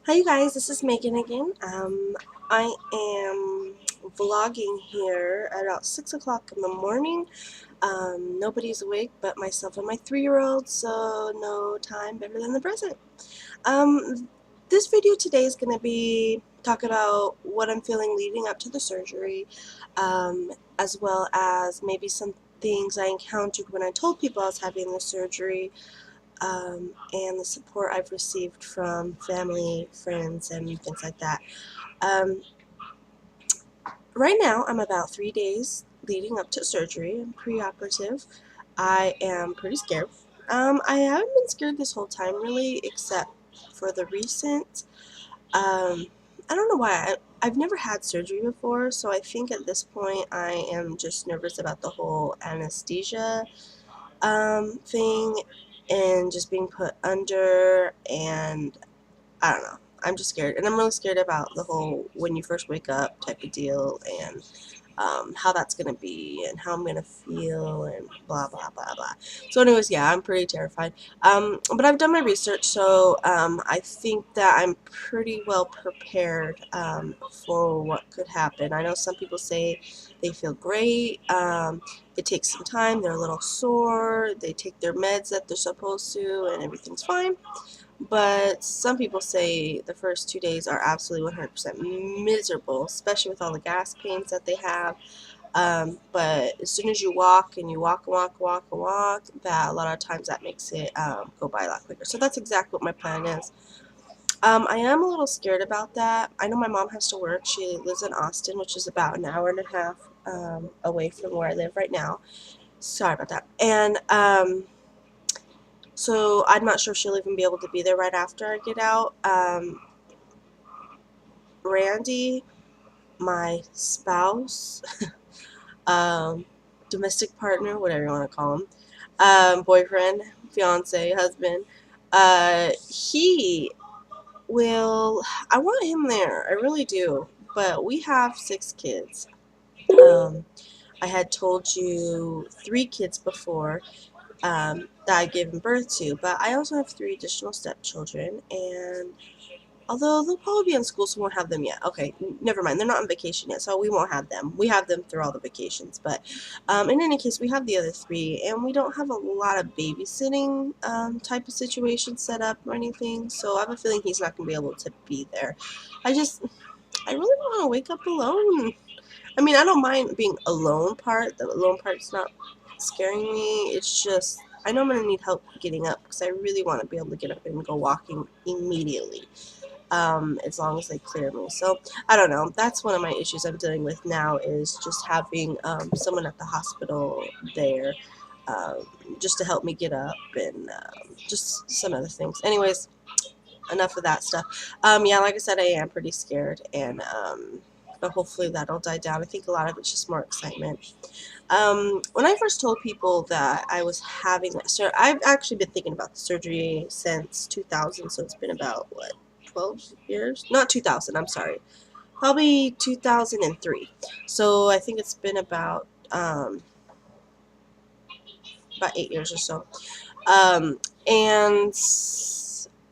Hi you guys, this is Megan again. I am vlogging here at about 6 o'clock in the morning. Nobody's awake but myself and my 3-year-old, so no time better than the present. This video today is going to be talk about what I'm feeling leading up to the surgery, as well as maybe some things I encountered when I told people I was having the surgery, and the support I've received from family, friends, and things like that. Um, right now, I'm about 3 days leading up to surgery. I'm pre-operative. I am pretty scared. I haven't been scared this whole time, really, except for the recent. I don't know why. I've never had surgery before, so I think at this point I am just nervous about the whole anesthesia thing and just being put under, and I don't know. I'm just scared, and I'm really scared about the whole when you first wake up type of deal, and how that's gonna be, and how I'm gonna feel, and blah blah blah blah. So, anyways, yeah, I'm pretty terrified. But I've done my research, so I think that I'm pretty well prepared for what could happen. I know some people say they feel great. It takes some time. They're a little sore. They take their meds that they're supposed to, and everything's fine. But some people say the first 2 days are absolutely 100% miserable, especially with all the gas pains that they have. But as soon as you walk and you walk and walk, walk and walk, that a lot of times that makes it go by a lot quicker. So that's exactly what my plan is. I am a little scared about that. I know my mom has to work. She lives in Austin, which is about an hour and a half away from where I live right now. Sorry about that. And so I'm not sure if she'll even be able to be there right after I get out. Randy, my spouse, um, domestic partner, whatever you want to call him, boyfriend, fiance, husband, he will, I want him there, I really do, but we have 6 kids. Um, I had told you 3 kids before, that I've given birth to, but I also have 3 additional stepchildren, and although they'll probably be in school, so we won't have them yet. Okay, never mind. They're not on vacation yet, so we won't have them. We have them through all the vacations. But in any case, we have the other 3, and we don't have a lot of babysitting type of situation set up or anything. So I have a feeling he's not going to be able to be there. I really don't want to wake up alone. I mean, I don't mind being alone part. The alone part's not scaring me. It's just, I know I'm going to need help getting up because I really want to be able to get up and go walking immediately, as long as they clear me. So I don't know. That's one of my issues I'm dealing with now, is just having someone at the hospital there, um, just to help me get up, and just some other things. Anyways, enough of that stuff. Yeah, like I said, I am pretty scared, and but hopefully that'll die down. I think a lot of it's just more excitement. When I first told people that I was having that surgery, I've actually been thinking about the surgery since 2000, so it's been about, what, 12 years? Not 2000, I'm sorry. Probably 2003. So I think it's been about 8 years or so. And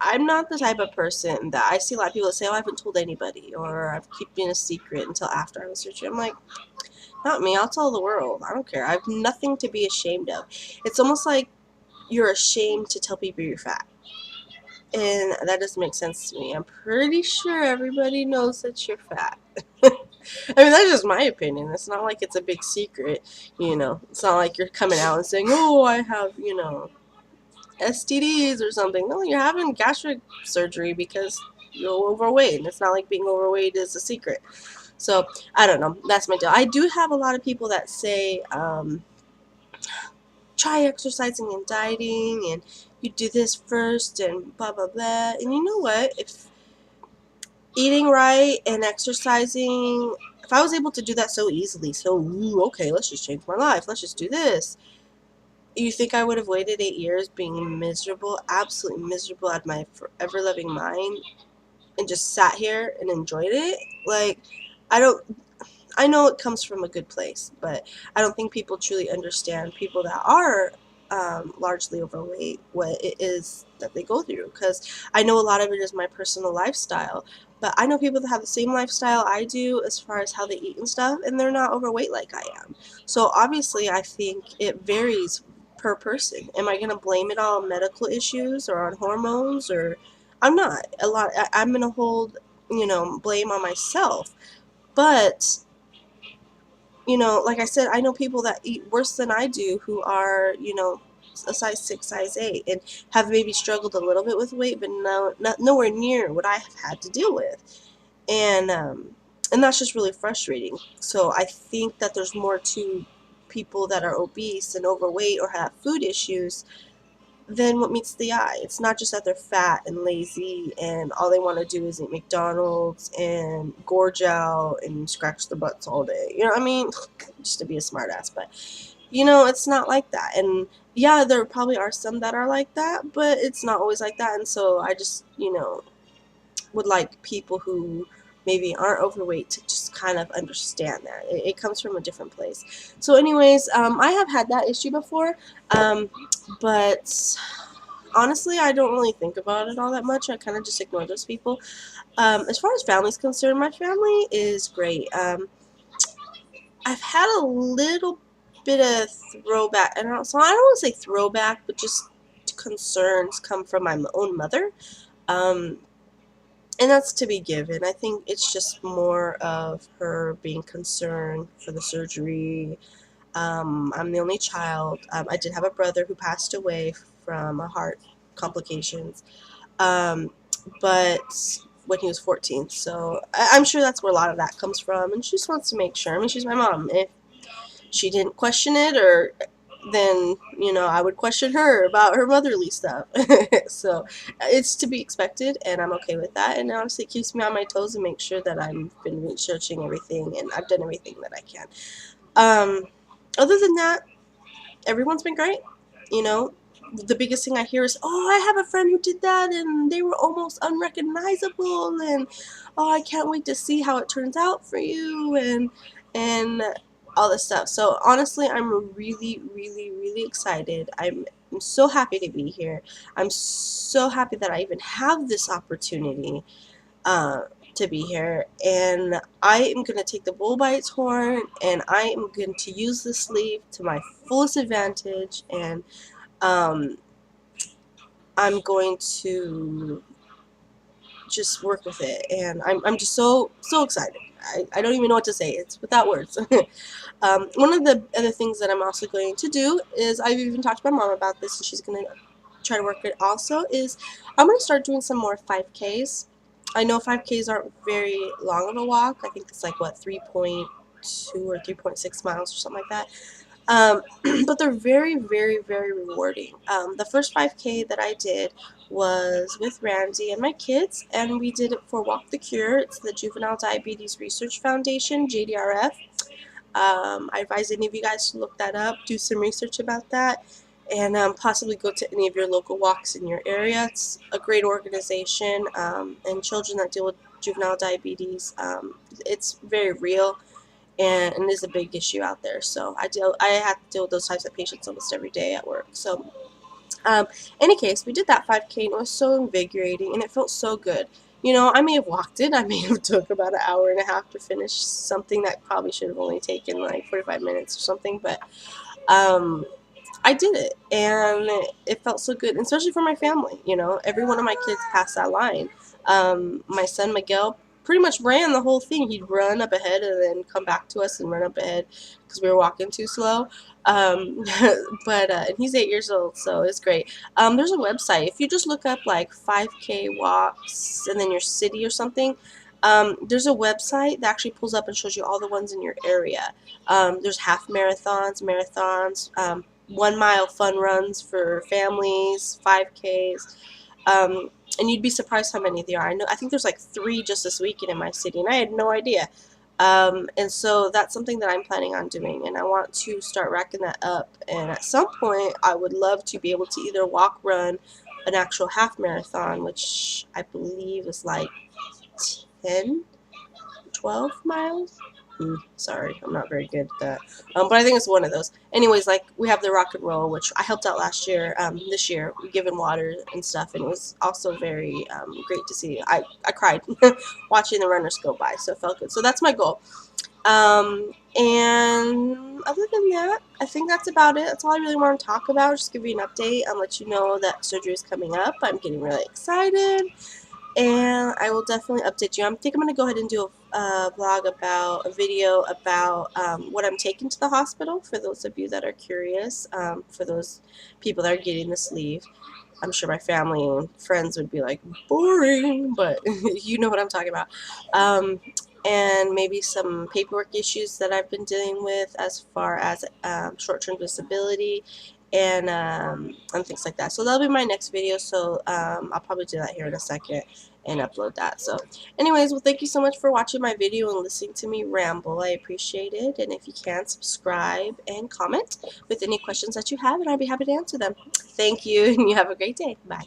I'm not the type of person that, I see a lot of people that say, oh, I haven't told anybody, or I've keeping a secret until after I was surgery. I'm like, not me. I'll tell the world. I don't care. I have nothing to be ashamed of. It's almost like you're ashamed to tell people you're fat. And that doesn't make sense to me. I'm pretty sure everybody knows that you're fat. I mean, that's just my opinion. It's not like it's a big secret, you know. It's not like you're coming out and saying, oh, I have, STDs or something. No, you're having gastric surgery because you're overweight. And it's not like being overweight is a secret. So, I don't know. That's my deal. I do have a lot of people that say, try exercising and dieting, and you do this first, and blah, blah, blah. And you know what? If eating right and exercising, if I was able to do that so easily, okay, let's just change my life, let's just do this, you think I would have waited 8 years being miserable, absolutely miserable out of my forever loving mind, and just sat here and enjoyed it? Like, I know it comes from a good place, but I don't think people truly understand, people that are largely overweight, what it is that they go through. Because I know a lot of it is my personal lifestyle, but I know people that have the same lifestyle I do as far as how they eat and stuff, and they're not overweight like I am. So obviously, I think it varies per person. Am I going to blame it all on medical issues or on hormones? Or I'm not. I'm going to hold, blame on myself. But like I said, I know people that eat worse than I do who are, a size 6, size 8, and have maybe struggled a little bit with weight, but nowhere near what I have had to deal with. And that's just really frustrating. So I think that there's more to people that are obese and overweight or have food issues than what meets the eye. It's not just that they're fat and lazy and all they want to do is eat McDonald's and gorge out and scratch their butts all day. You know what I mean? Just to be a smartass. But, it's not like that. And yeah, there probably are some that are like that, but it's not always like that. And so I just, would like people who maybe aren't overweight to just kind of understand that. It comes from a different place. So anyways, I have had that issue before, but honestly, I don't really think about it all that much. I kind of just ignore those people. As far as family's concerned, my family is great. I've had a little bit of throwback, so I don't want to say throwback, but just concerns come from my own mother. Um, and that's to be given. I think it's just more of her being concerned for the surgery. I'm the only child. I did have a brother who passed away from a heart complications, um, but when he was 14. So I'm sure that's where a lot of that comes from. And she just wants to make sure. I mean, she's my mom. If she didn't question it, or then I would question her about her motherly stuff. So it's to be expected, and I'm okay with that. And honestly, it keeps me on my toes and makes sure that I've been researching everything and I've done everything that I can. Um, Other than that, everyone's been great. You know, the biggest thing I hear is, "Oh, I have a friend who did that, and they were almost unrecognizable," and "Oh, I can't wait to see how it turns out for you," and all this stuff. So honestly, I'm really, really, really excited. I'm so happy to be here. I'm so happy that I even have this opportunity uh, to be here, and I am going to take the bull by its horn, and I am going to use this sleeve to my fullest advantage, and um, I'm going to just work with it, and I'm just so excited. I don't even know what to say. It's without words. One of the other things that I'm also going to do is, I've even talked to my mom about this, and she's going to try to work it also, is I'm going to start doing some more 5Ks. I know 5Ks aren't very long of a walk. I think it's like, what, 3.2 or 3.6 miles or something like that. But they're very, very, very rewarding. The first 5K that I did was with Randy and my kids, and we did it for Walk the Cure. It's the Juvenile Diabetes Research Foundation, JDRF. I advise any of you guys to look that up, do some research about that, and possibly go to any of your local walks in your area. It's a great organization, and children that deal with juvenile diabetes, it's very real, and is a big issue out there. So I have to deal with those types of patients almost every day at work. So any case, we did that 5K, and it was so invigorating, and it felt so good. I may have walked it. I may have took about an hour and a half to finish something that probably should have only taken like 45 minutes or something, but I did it, and it felt so good, and especially for my family. Every one of my kids passed that line. My son Miguel pretty much ran the whole thing. He'd run up ahead and then come back to us and run up ahead because we were walking too slow. Um, but and he's 8 years old, so it's great. There's a website. If you just look up like 5K walks and then your city or something, there's a website that actually pulls up and shows you all the ones in your area. There's half marathons, 1 mile fun runs for families, 5Ks, and you'd be surprised how many there are. I think there's like 3 just this weekend in my city, and I had no idea. And so that's something that I'm planning on doing, and I want to start racking that up. And at some point, I would love to be able to either walk, run an actual half marathon, which I believe is like 10, 12 miles. Sorry, I'm not very good at that. But I think it's one of those. Anyways, like we have the rock and roll, which I helped out last year. This year we given water and stuff, and it was also very great to see. I cried watching the runners go by, so it felt good. So that's my goal. And other than that, I think that's about it. That's all I really want to talk about. Just give you an update and let you know that surgery is coming up. I'm getting really excited, and I will definitely update you. I think I'm going to go ahead and do a vlog about a video about what I'm taking to the hospital for those of you that are curious, for those people that are getting the sleeve. I'm sure my family and friends would be like, boring, but you know what I'm talking about. And maybe some paperwork issues that I've been dealing with as far as short-term disability and things like that. So that'll be my next video, so I'll probably do that here in a second and upload that. So anyways, well, thank you so much for watching my video and listening to me ramble. I appreciate it, and if you can, subscribe and comment with any questions that you have, and I'd be happy to answer them. Thank you, and you have a great day. Bye.